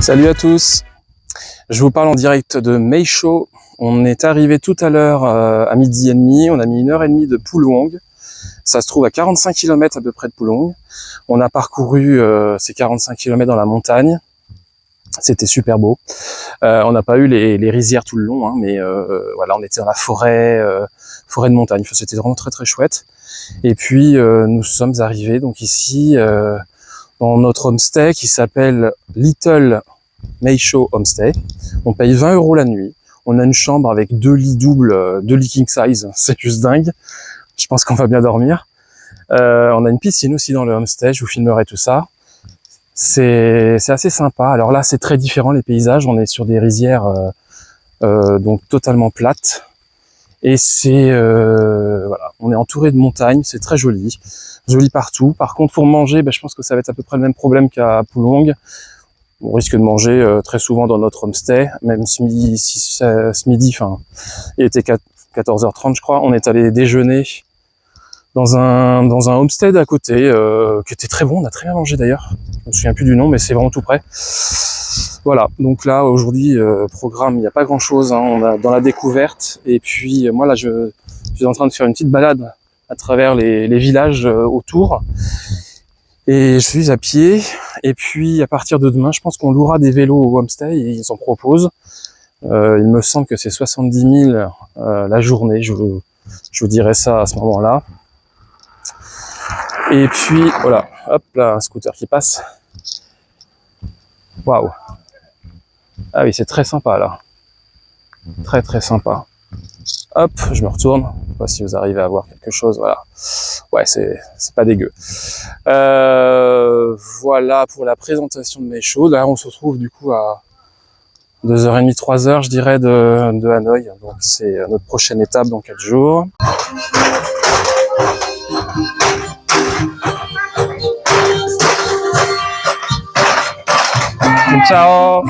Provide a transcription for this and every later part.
Salut à tous, je vous parle en direct de Meisho. On est arrivé tout à l'heure à 12h30, on a mis 1h30 de Pulwong. Ça se trouve à 45 km à peu près de Pulwong. On a parcouru ces 45 km dans la montagne. C'était super beau. On n'a pas eu les rizières tout le long, hein, mais voilà, on était dans la forêt, forêt de montagne. Enfin, c'était vraiment très très chouette. Et puis nous sommes arrivés donc ici dans notre homestay qui s'appelle Little Meisho Homestay. On paye 20 € la nuit. On a une chambre avec 2 lits doubles, 2 lits king size. C'est juste dingue. Je pense qu'on va bien dormir. On a une piscine aussi dans le homestay. Je vous filmerai tout ça. C'est assez sympa. Alors là, c'est très différent les paysages. On est sur des rizières donc totalement plates. Et c'est voilà, on est entouré de montagnes. C'est très joli, joli partout. Par contre, pour manger, je pense que ça va être à peu près le même problème qu'à Pulwong. On risque de manger très souvent dans notre homestay, même ce midi, enfin, il était 14h30 je crois, on est allé déjeuner dans un homestay à côté, qui était très bon, on a très bien mangé d'ailleurs, je me souviens plus du nom, mais c'est vraiment tout près. Voilà, donc là aujourd'hui, programme, il n'y a pas grand chose, hein, on a dans la découverte, et puis moi là je suis en train de faire une petite balade à travers les villages autour. Et je suis à pied, et puis à partir de demain, je pense qu'on louera des vélos au homestay, et ils en proposent. Il me semble que c'est 70 000 la journée, je vous dirai ça à ce moment-là. Et puis, voilà, hop là, un scooter qui passe. Waouh! Ah oui, c'est très sympa là. Très très sympa. Hop, je me retourne. Je sais pas si vous arrivez à voir quelque chose, voilà. Ouais, c'est pas dégueu. Voilà pour la présentation de Meisho. Là, on se retrouve du coup à 2h30, 3h, je dirais, de Hanoï. Donc, c'est notre prochaine étape dans 4 jours. Ciao!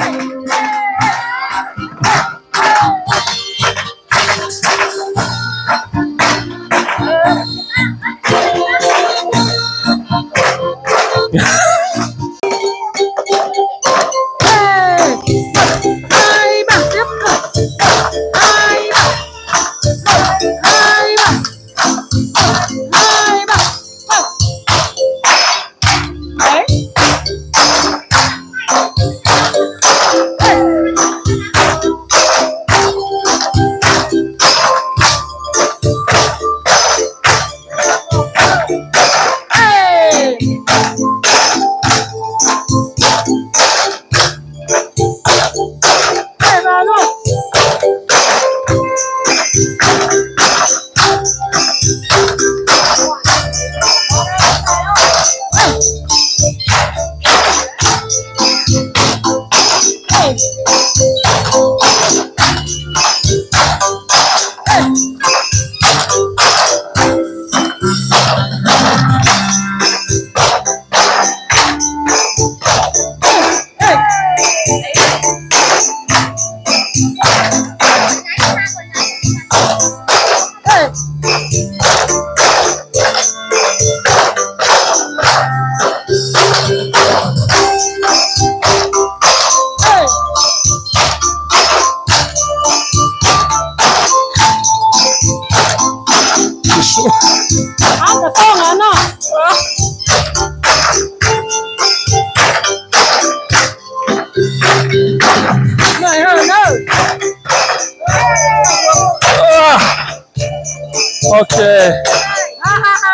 Ok,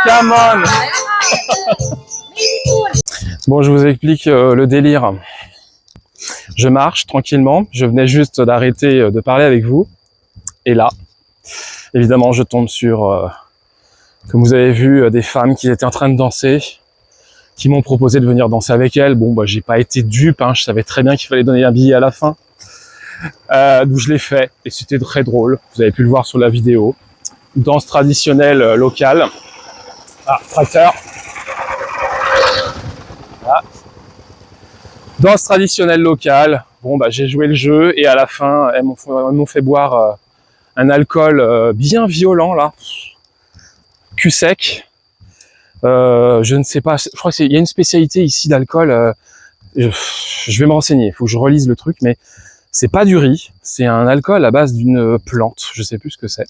come on. Bon, je vous explique le délire. Je marche tranquillement, je venais juste d'arrêter de parler avec vous. Et là, évidemment, je tombe sur, comme vous avez vu, des femmes qui étaient en train de danser, qui m'ont proposé de venir danser avec elles. Bon, j'ai pas été dupe, hein, je savais très bien qu'il fallait donner un billet à la fin. D'où je l'ai fait, et c'était très drôle, vous avez pu le voir sur la vidéo. Danse traditionnelle locale. Ah, tracteur. Voilà. Danse traditionnelle locale. Bon, j'ai joué le jeu, et à la fin, elles m'ont fait boire un alcool bien violent, là. Cul sec. Je ne sais pas, je crois qu'il y a une spécialité ici d'alcool. je vais me renseigner, il faut que je relise le truc, mais c'est pas du riz, c'est un alcool à base d'une plante, je sais plus ce que c'est.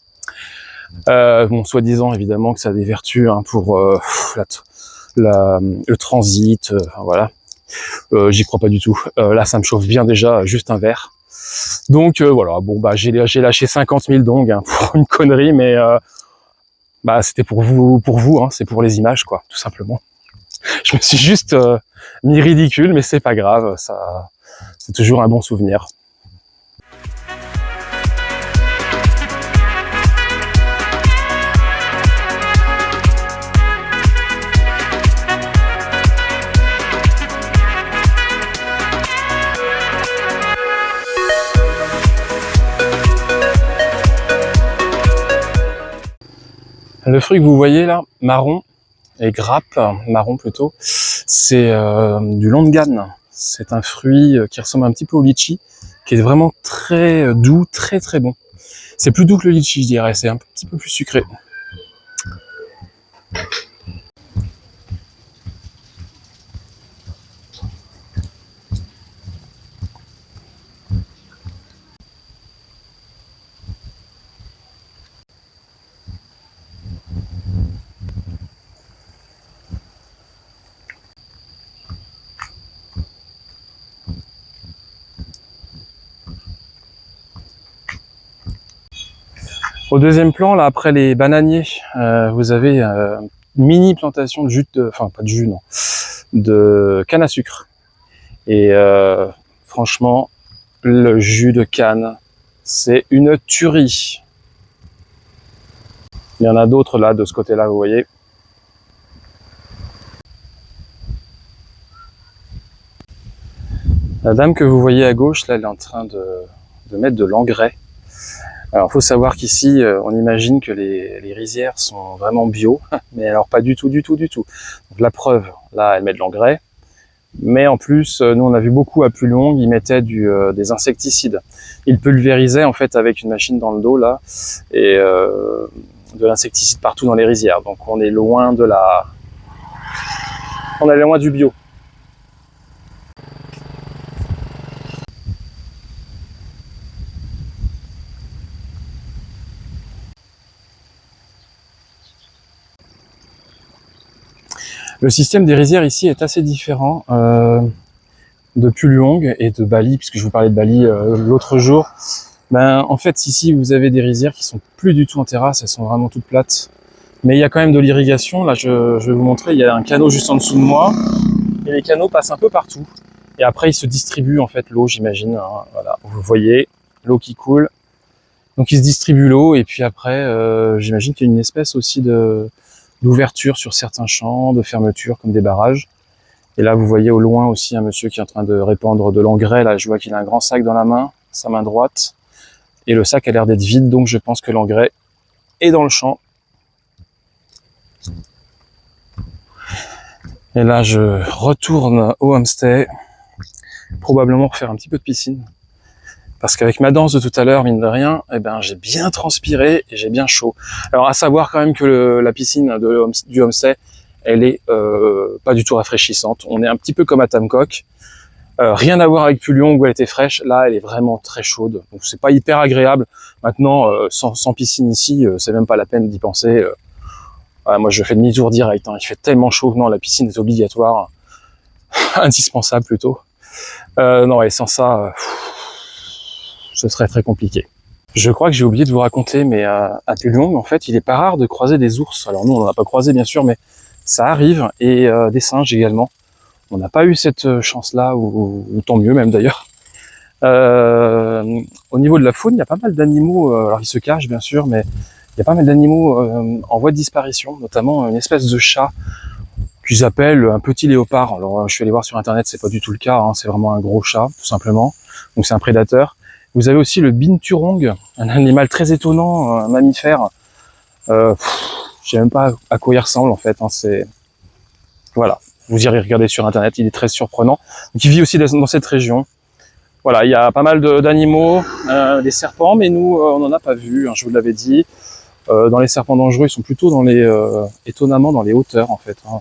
Bon, soi-disant évidemment que ça a des vertus hein, pour le transit, enfin, voilà. J'y crois pas du tout. Là, ça me chauffe bien déjà, juste un verre. Donc voilà, bon bah j'ai lâché 50 000 dong hein, pour une connerie, mais bah c'était pour vous, hein, c'est pour les images quoi, tout simplement. Je me suis juste mis ridicule, mais c'est pas grave, ça, c'est toujours un bon souvenir. Le fruit que vous voyez là, marron, et grappe, marron plutôt, c'est du longan. C'est un fruit qui ressemble un petit peu au litchi, qui est vraiment très doux, très très bon. C'est plus doux que le litchi, je dirais, c'est un petit peu plus sucré. Au deuxième plan, là, après les bananiers, vous avez une mini plantation de jus, enfin pas de jus, non, de canne à sucre. Et franchement, le jus de canne, c'est une tuerie. Il y en a d'autres là, de ce côté-là, vous voyez. La dame que vous voyez à gauche, là, elle est en train de mettre de l'engrais. Alors, il faut savoir qu'ici, on imagine que les rizières sont vraiment bio, mais alors pas du tout, du tout, du tout. Donc, la preuve, là, elle met de l'engrais, mais en plus, nous, on a vu beaucoup à Pulong, ils mettaient des insecticides. Ils pulvérisaient, en fait, avec une machine dans le dos, là, et de l'insecticide partout dans les rizières. Donc, on est loin de on est loin du bio. Le système des rizières ici est assez différent de Pulong et de Bali, puisque je vous parlais de Bali l'autre jour. Ben, en fait, ici, vous avez des rizières qui sont plus du tout en terrasse, elles sont vraiment toutes plates. Mais il y a quand même de l'irrigation. Là, je vais vous montrer, il y a un canot juste en dessous de moi. Et les canaux passent un peu partout. Et après, ils se distribuent, en fait, l'eau, j'imagine. Hein, voilà, vous voyez, l'eau qui coule. Donc, ils se distribuent l'eau. Et puis après, j'imagine qu'il y a une espèce aussi d'ouverture sur certains champs, de fermeture, comme des barrages. Et là, vous voyez au loin aussi un monsieur qui est en train de répandre de l'engrais. Là, je vois qu'il a un grand sac dans la main, sa main droite. Et le sac a l'air d'être vide, donc je pense que l'engrais est dans le champ. Et là, je retourne au homestay, probablement pour faire un petit peu de piscine. Parce qu'avec ma danse de tout à l'heure, mine de rien, eh ben, j'ai bien transpiré et j'ai bien chaud. Alors, à savoir quand même que la piscine du homestay, elle est pas du tout rafraîchissante. On est un petit peu comme à Tamcock. Rien à voir avec Pulong où elle était fraîche. Là, elle est vraiment très chaude. Donc, c'est pas hyper agréable. Maintenant, sans piscine ici, c'est même pas la peine d'y penser. Moi, je fais demi-tour direct. Hein. Il fait tellement chaud que non, la piscine est obligatoire. Indispensable, plutôt. Non, et sans ça, ce serait très compliqué. Je crois que j'ai oublié de vous raconter, mais à Pulong, en fait, il est pas rare de croiser des ours. Alors, nous, on n'en a pas croisé, bien sûr, mais ça arrive. Et des singes également. On n'a pas eu cette chance-là, ou tant mieux même d'ailleurs. Au niveau de la faune, il y a pas mal d'animaux, alors ils se cachent bien sûr, mais il y a pas mal d'animaux en voie de disparition, notamment une espèce de chat qu'ils appellent un petit léopard. Alors je suis allé voir sur internet, c'est pas du tout le cas, hein, c'est vraiment un gros chat, tout simplement. Donc c'est un prédateur. Vous avez aussi le binturong, un animal très étonnant, un mammifère. Je sais même pas à quoi il ressemble en fait, hein, c'est... Voilà. Vous irez regarder sur internet, il est très surprenant. Donc, il vit aussi dans cette région. Voilà, il y a pas mal d'animaux, des serpents, mais nous, on n'en a pas vu, hein, je vous l'avais dit. Dans les serpents dangereux, ils sont plutôt étonnamment dans les hauteurs, en fait, hein,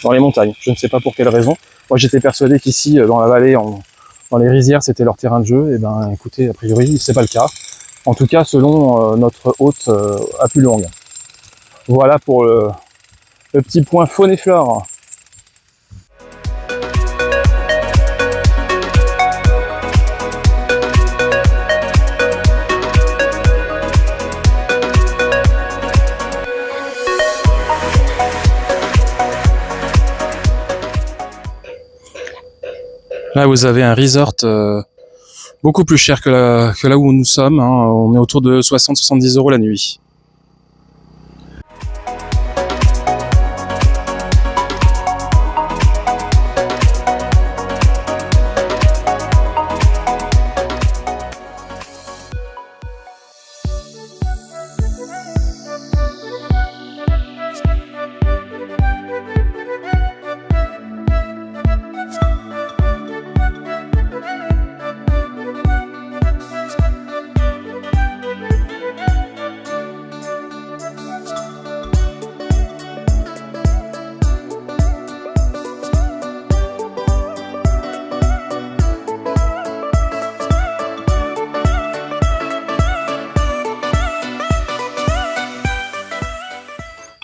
dans les montagnes. Je ne sais pas pour quelle raison. Moi j'étais persuadé qu'ici, dans la vallée, dans les rizières, c'était leur terrain de jeu. Et ben écoutez, a priori, c'est pas le cas. En tout cas, selon notre hôte à Pulong. Voilà pour le petit point faune et flore. Là, vous avez un resort beaucoup plus cher que là où nous sommes. Hein. On est autour de 60-70 € la nuit.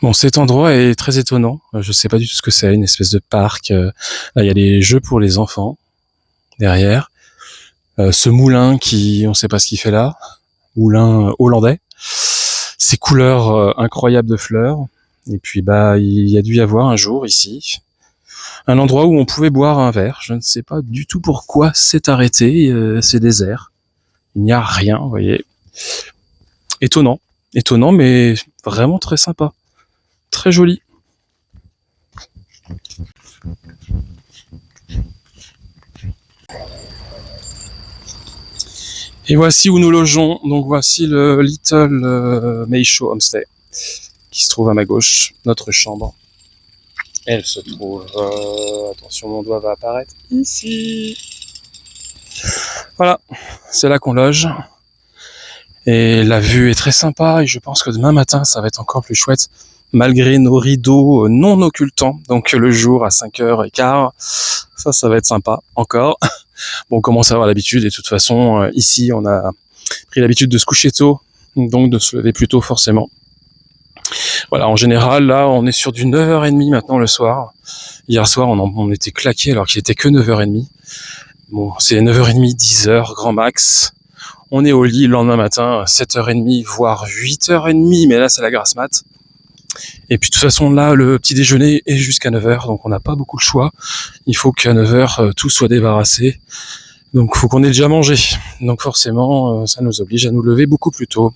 Bon, cet endroit est très étonnant. Je sais pas du tout ce que c'est, une espèce de parc. Là, il y a des jeux pour les enfants derrière. Ce moulin on sait pas ce qu'il fait là. Moulin hollandais. Ces couleurs incroyables de fleurs. Et puis, il y a dû y avoir un jour ici un endroit où on pouvait boire un verre. Je ne sais pas du tout pourquoi c'est arrêté. C'est désert. Il n'y a rien, vous voyez. Étonnant, mais vraiment très sympa. Très joli. Et voici où nous logeons. Donc voici le Little Meisho Homestay qui se trouve à ma gauche, notre chambre. Elle se trouve, attention, mon doigt va apparaître ici. Voilà, c'est là qu'on loge. Et la vue est très sympa et je pense que demain matin, ça va être encore plus chouette. Malgré nos rideaux non occultants, donc le jour à 5h15, ça va être sympa, encore. Bon, on commence à avoir l'habitude, et de toute façon, ici, on a pris l'habitude de se coucher tôt, donc de se lever plus tôt, forcément. Voilà, en général, là, on est sur du 9h30 maintenant le soir. Hier soir, on était claqués alors qu'il était que 9h30. Bon, c'est 9h30, 10h, grand max. On est au lit le lendemain matin, 7h30, voire 8h30, mais là, c'est la grasse mat. Et puis de toute façon là le petit déjeuner est jusqu'à 9h, donc on n'a pas beaucoup de choix. Il faut qu'à 9h tout soit débarrassé. Donc il faut qu'on ait déjà mangé. Donc forcément ça nous oblige à nous lever beaucoup plus tôt.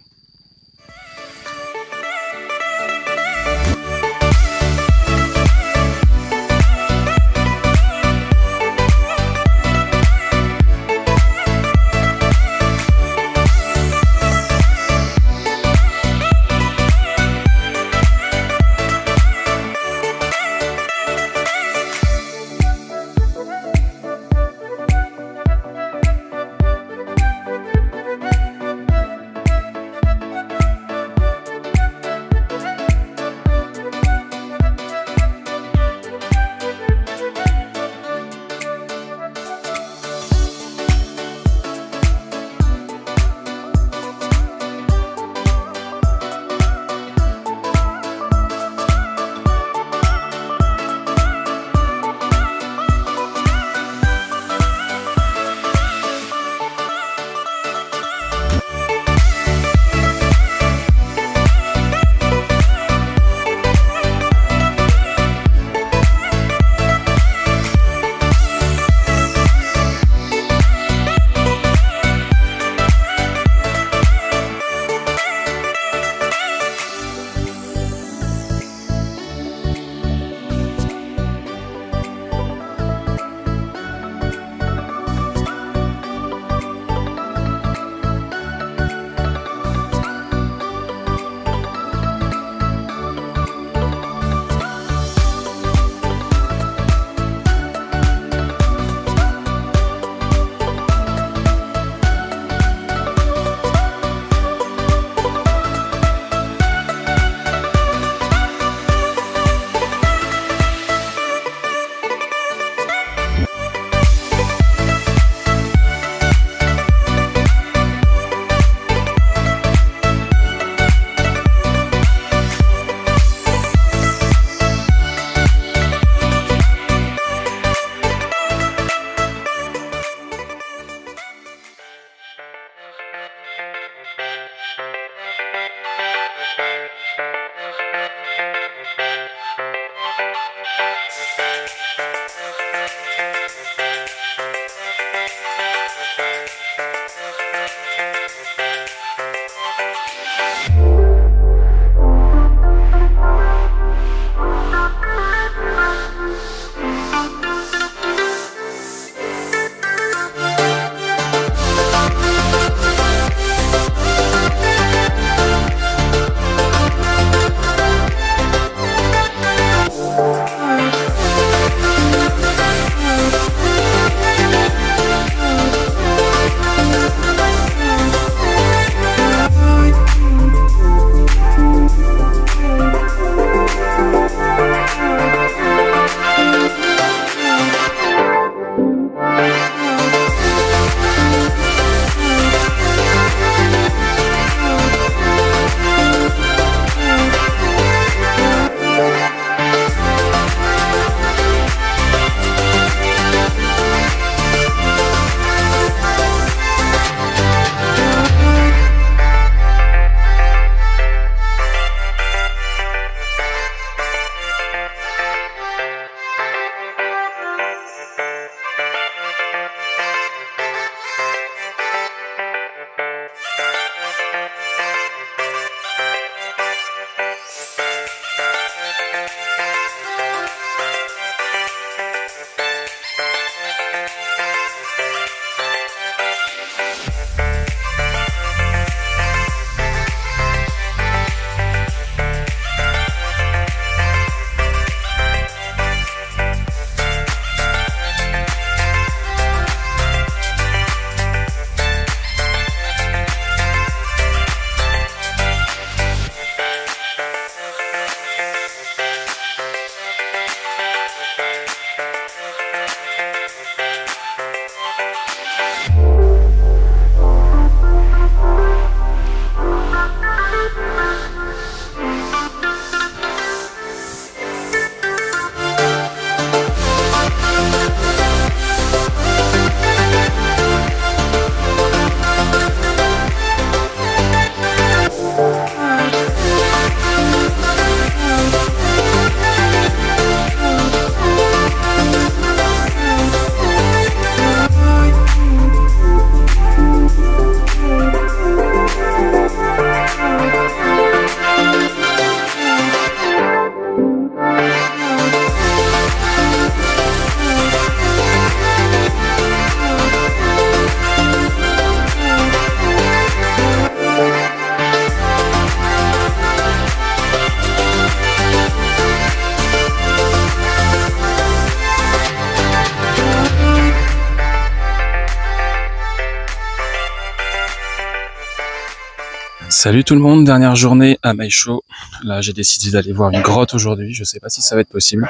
Salut tout le monde, dernière journée à Maïcho. Là j'ai décidé d'aller voir une grotte aujourd'hui, je sais pas si ça va être possible.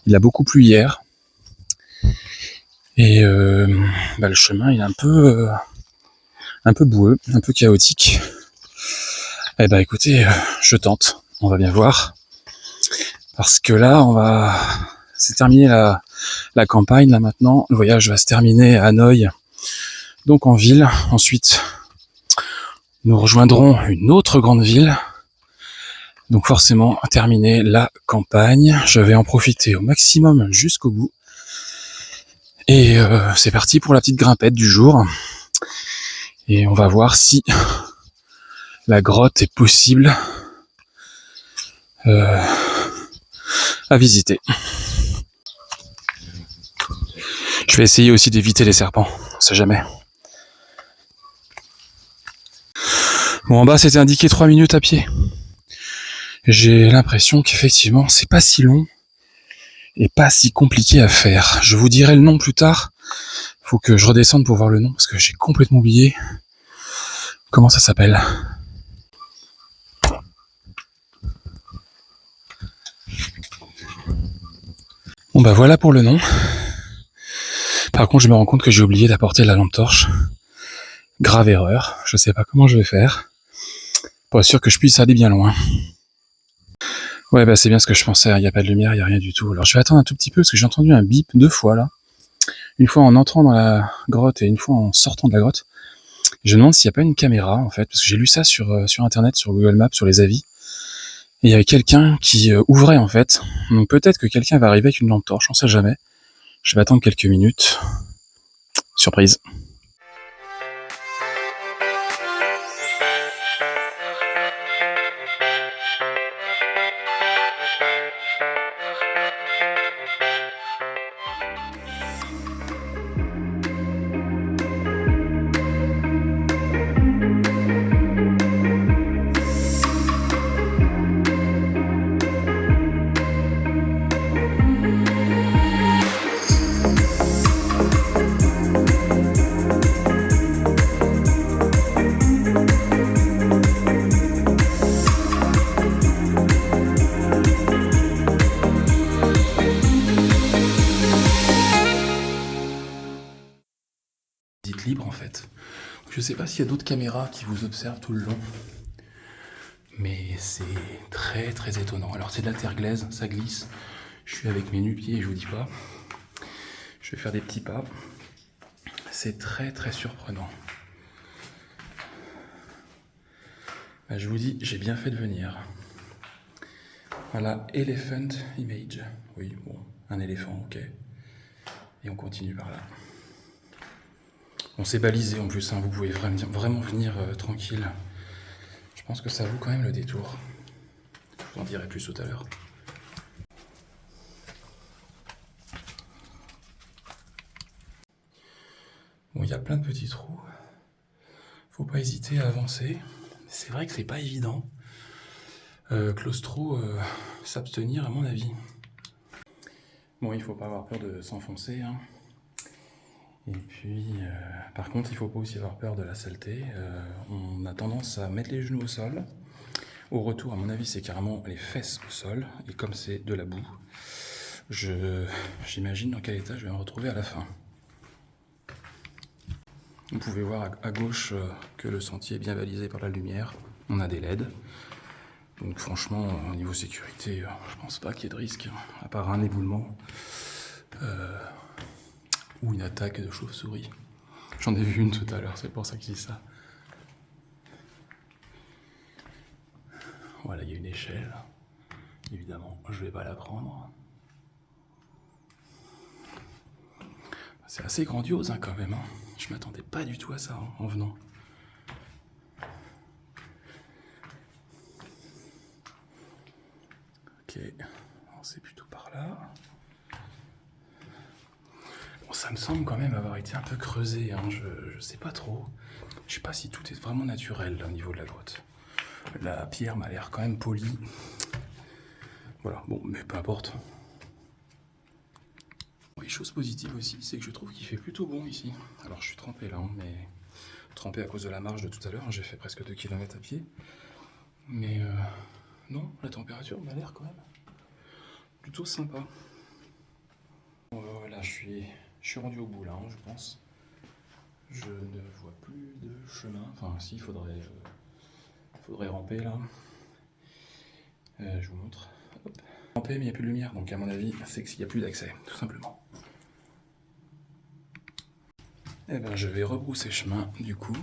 Il a beaucoup plu hier. Et le chemin il est un peu boueux, un peu chaotique. Eh ben écoutez, je tente, on va bien voir. Parce que là c'est terminé la campagne là maintenant. Le voyage va se terminer à Hanoï, donc en ville. Ensuite, nous rejoindrons une autre grande ville. Donc forcément, terminer la campagne. Je vais en profiter au maximum jusqu'au bout. Et c'est parti pour la petite grimpette du jour. Et on va voir si la grotte est possible à visiter. Je vais essayer aussi d'éviter les serpents, on sait jamais. Bon, en bas, c'était indiqué 3 minutes à pied. J'ai l'impression qu'effectivement, c'est pas si long et pas si compliqué à faire. Je vous dirai le nom plus tard. Faut que je redescende pour voir le nom parce que j'ai complètement oublié. Comment ça s'appelle ? Bon bah voilà pour le nom. Par contre, je me rends compte que j'ai oublié d'apporter la lampe torche. Grave erreur. Je sais pas comment je vais faire. Pour être sûr que je puisse aller bien loin. Ouais, bah c'est bien ce que je pensais. Il n'y a pas de lumière, il n'y a rien du tout. Alors je vais attendre un tout petit peu parce que j'ai entendu un bip 2 fois là. Une fois en entrant dans la grotte et une fois en sortant de la grotte. Je me demande s'il n'y a pas une caméra en fait, parce que j'ai lu ça sur internet, sur Google Maps, sur les avis. Et il y avait quelqu'un qui ouvrait en fait. Donc peut-être que quelqu'un va arriver avec une lampe torche, on sait jamais. Je vais attendre quelques minutes. Surprise. Libre en fait. Je sais pas s'il y a d'autres caméras qui vous observent tout le long, mais c'est très très étonnant. Alors c'est de la terre glaise, ça glisse. Je suis avec mes nu-pieds et je vous dis pas. Je vais faire des petits pas. C'est très très surprenant. Bah, je vous dis, j'ai bien fait de venir. Voilà, Elephant Image. Oui, bon, un éléphant, ok. Et on continue par là. On s'est balisé en plus, hein, vous pouvez vraiment venir tranquille. Je pense que ça vaut quand même le détour. Je vous en dirai plus tout à l'heure. Bon, il y a plein de petits trous. Faut pas hésiter à avancer. C'est vrai que c'est pas évident. Claustro, s'abstenir à mon avis. Bon, il faut pas avoir peur de s'enfoncer, hein. Et puis, par contre, il faut pas aussi avoir peur de la saleté. On a tendance à mettre les genoux au sol. Au retour, à mon avis, c'est carrément les fesses au sol. Et comme c'est de la boue, j'imagine dans quel état je vais me retrouver à la fin. Vous pouvez voir à gauche que le sentier est bien balisé par la lumière. On a des LED. Donc franchement, au niveau sécurité, je pense pas qu'il y ait de risque, à part un éboulement. Ou une attaque de chauve-souris. J'en ai vu une tout à l'heure, c'est pour ça que je dis ça. Voilà, il y a une échelle. Évidemment, je vais pas la prendre. C'est assez grandiose hein, quand même. Hein. Je m'attendais pas du tout à ça en venant. Ok, c'est plutôt par là. Bon, ça me semble quand même avoir été un peu creusé, hein. Je sais pas trop. Je sais pas si tout est vraiment naturel là, au niveau de la grotte. La pierre m'a l'air quand même polie. Voilà, bon, mais peu importe. Bon, et chose positive aussi, c'est que je trouve qu'il fait plutôt bon ici. Alors je suis trempé là, hein, mais trempé à cause de la marche de tout à l'heure, hein. J'ai fait presque 2 km à pied. Mais non, la température m'a l'air quand même plutôt sympa. Voilà, je suis rendu au bout là, hein, je pense. Je ne vois plus de chemin. Enfin, si, il faudrait ramper là. Je vous montre. Hop. Ramper, mais il n'y a plus de lumière, donc à mon avis, c'est qu'il n'y a plus d'accès, tout simplement. Eh ben, je vais rebrousser chemin, du coup,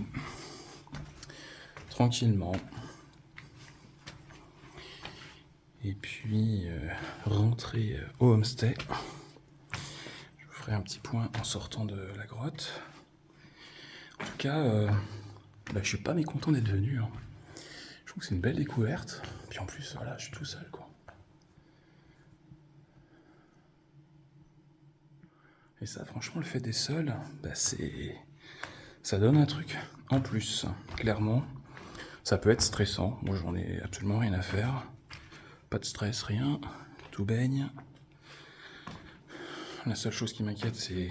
tranquillement. Et puis, rentrer au homestay. Je vous ferai un petit point en sortant de la grotte. En tout cas, je suis pas mécontent d'être venu, hein. Je trouve que c'est une belle découverte. Puis en plus, voilà, je suis tout seul, quoi. Et ça, franchement, le fait d'être seul, ça donne un truc en plus, clairement. Ça peut être stressant. Moi, j'en ai absolument rien à faire. Pas de stress, rien. Tout baigne. La seule chose qui m'inquiète, c'est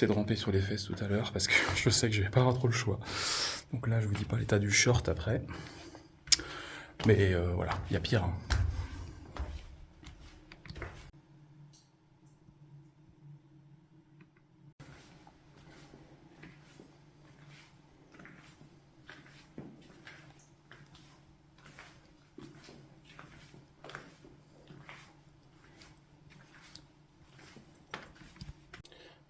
de ramper sur les fesses tout à l'heure, parce que je sais que je vais pas avoir trop le choix. Donc là, je vous dis pas l'état du short après. Mais voilà, il y a pire, hein.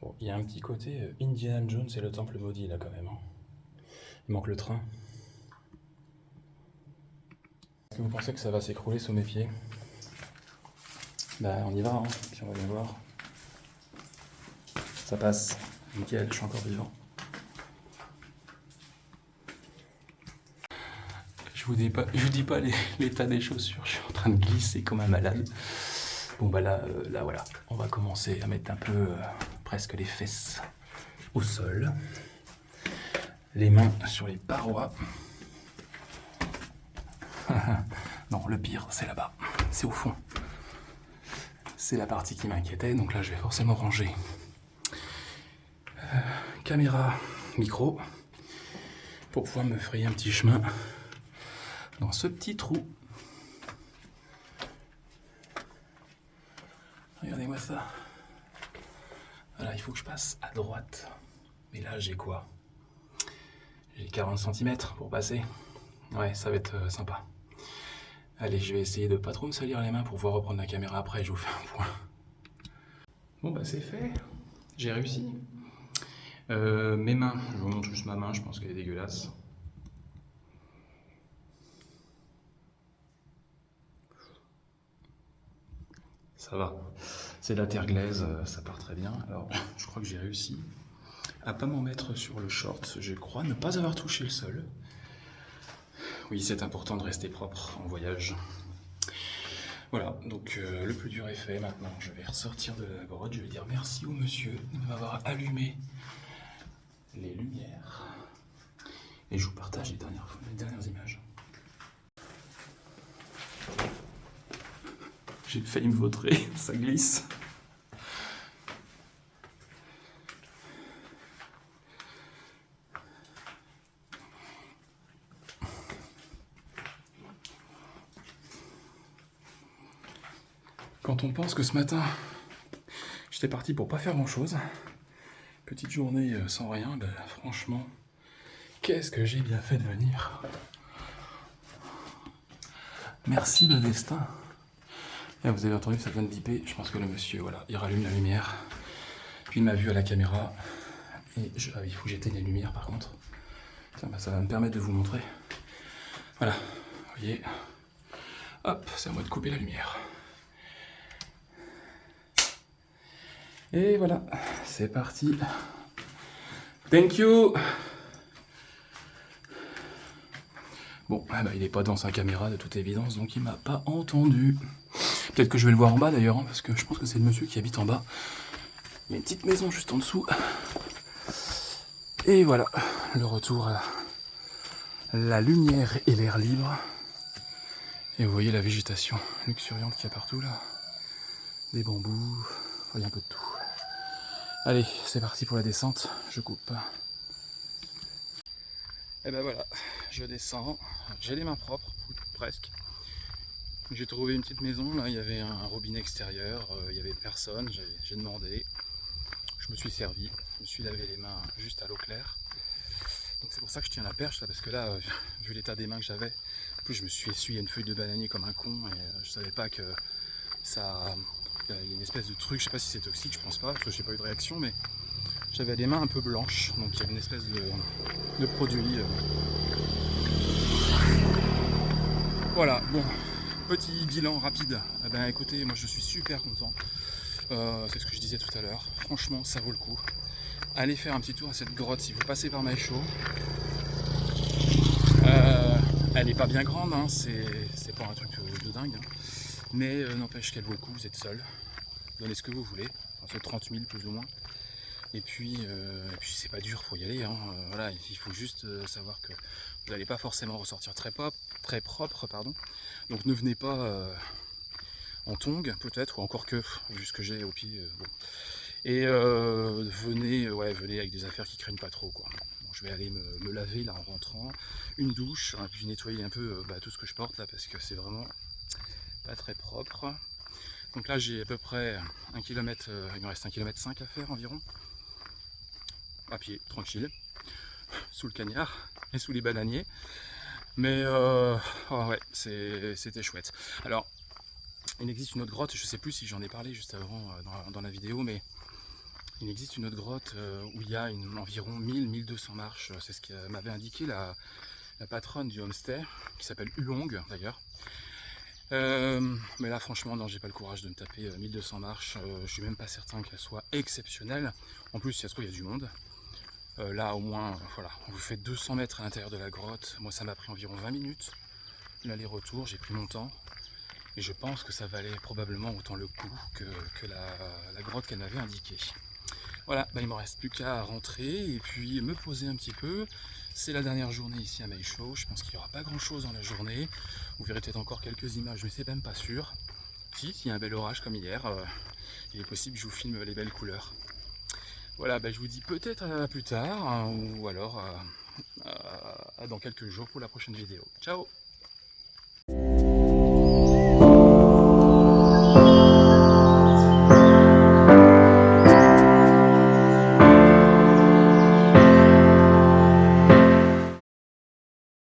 Bon, il y a un petit côté Indiana Jones et le temple maudit là quand même, hein. Il manque le train. Est-ce que vous pensez que ça va s'écrouler sous mes pieds? Bah on y va, hein, puis on va bien voir. Ça passe, nickel, je suis encore vivant. Je vous dis pas l'état des chaussures, je suis en train de glisser comme un malade. Bon bah là voilà, on va commencer à mettre un peu presque les fesses au sol. Les mains sur les parois. Non, le pire, c'est là-bas, c'est au fond. C'est la partie qui m'inquiétait, donc là je vais forcément ranger caméra, micro, pour pouvoir me frayer un petit chemin dans ce petit trou. Regardez-moi ça. Voilà, il faut que je passe à droite. Mais là, j'ai quoi? J'ai 40 cm pour passer. Ouais, ça va être sympa. Allez, je vais essayer de pas trop me salir les mains pour pouvoir reprendre la caméra après et je vous fais un point. Bon bah c'est fait. J'ai réussi. Mes mains, je vous montre juste ma main, je pense qu'elle est dégueulasse. Ça va. C'est de la terre glaise, ça part très bien. Alors, je crois que j'ai réussi à pas m'en mettre sur le short. Je crois ne pas avoir touché le sol. Oui, c'est important de rester propre en voyage. Voilà, donc le plus dur est fait. Maintenant, je vais ressortir de la grotte. Je vais dire merci au monsieur de m'avoir allumé les lumières. Et je vous partage les dernières images. J'ai failli me vautrer, ça glisse. Quand on pense que ce matin, j'étais parti pour pas faire grand chose, petite journée sans rien, ben, franchement, qu'est-ce que j'ai bien fait de venir. Merci le destin. Là, vous avez entendu, ça vient de biper. Je pense que le monsieur, voilà, il rallume la lumière. Puis il m'a vu à la caméra. Et il faut que j'éteigne les lumières par contre. Ça va me permettre de vous montrer. Voilà, vous voyez. Hop, c'est à moi de couper la lumière. Et voilà, c'est parti. Thank you. Bon, il n'est pas dans sa caméra de toute évidence, donc il m'a pas entendu. Peut-être que je vais le voir en bas d'ailleurs, hein, parce que je pense que c'est le monsieur qui habite en bas. Il y a une petite maison juste en dessous. Et voilà, le retour à la lumière et l'air libre. Et vous voyez la végétation luxuriante qu'il y a partout là. Des bambous, il y a un peu de tout. Allez, c'est parti pour la descente, je coupe. Et ben voilà, je descends, j'ai les mains propres, presque. J'ai trouvé une petite maison, là il y avait un robinet extérieur, il y avait personne, j'ai demandé, je me suis servi, je me suis lavé les mains juste à l'eau claire. Donc c'est pour ça que je tiens la perche là, parce que là, vu l'état des mains que j'avais, en plus je me suis essuyé une feuille de bananier comme un con et je savais pas que ça... Il y a une espèce de truc, je sais pas si c'est toxique, je pense pas, parce que j'ai pas eu de réaction, mais j'avais les mains un peu blanches, donc il y a une espèce de produit. Voilà, bon, petit bilan rapide. Eh ben écoutez, moi je suis super content. C'est ce que je disais tout à l'heure. Franchement, ça vaut le coup. Allez faire un petit tour à cette grotte si vous passez par Maécho. Elle n'est pas bien grande, hein, c'est pas un truc de dingue. Hein. Mais n'empêche qu'elle vaut le coup, vous êtes seul. Donnez ce que vous voulez. Enfin, c'est 30 000 plus ou moins. Et puis c'est pas dur pour y aller. Hein. Voilà, il faut juste savoir que vous n'allez pas forcément ressortir très propre. Pardon. Donc ne venez pas en tongs peut-être, ou encore que, vu ce que j'ai au pied. Bon. Et venez avec des affaires qui craignent pas trop, quoi. Bon, je vais aller me laver là en rentrant, une douche, hein, puis nettoyer un peu tout ce que je porte là, parce que c'est vraiment pas très propre. Donc là j'ai à peu près 1 km, il me reste 1,5 km à faire environ, à pied, tranquille, sous le cagnard et sous les bananiers. Mais oh ouais, c'était chouette. Alors, il existe une autre grotte, je sais plus si j'en ai parlé juste avant dans la vidéo, mais il existe une autre grotte où il y a environ 1000-1200 marches. C'est ce que m'avait indiqué la patronne du homestay, qui s'appelle Ulong d'ailleurs. Mais là franchement non, j'ai pas le courage de me taper 1200 marches, je suis même pas certain qu'elle soit exceptionnelle. En plus, si ça se trouve, il y a du monde. Là au moins, voilà, vous faites 200 mètres à l'intérieur de la grotte. Moi ça m'a pris environ 20 minutes. L'aller-retour, j'ai pris mon temps. Et je pense que ça valait probablement autant le coup que la grotte qu'elle m'avait indiquée. Voilà, bah, il ne me reste plus qu'à rentrer et puis me poser un petit peu. C'est la dernière journée ici à Maécho, je pense qu'il n'y aura pas grand chose dans la journée. Vous verrez peut-être encore quelques images, mais c'est même pas sûr. Si, s'il y a un bel orage comme hier, il est possible que je vous filme les belles couleurs. Voilà, bah, je vous dis peut-être à plus tard, hein, ou alors à dans quelques jours pour la prochaine vidéo. Ciao!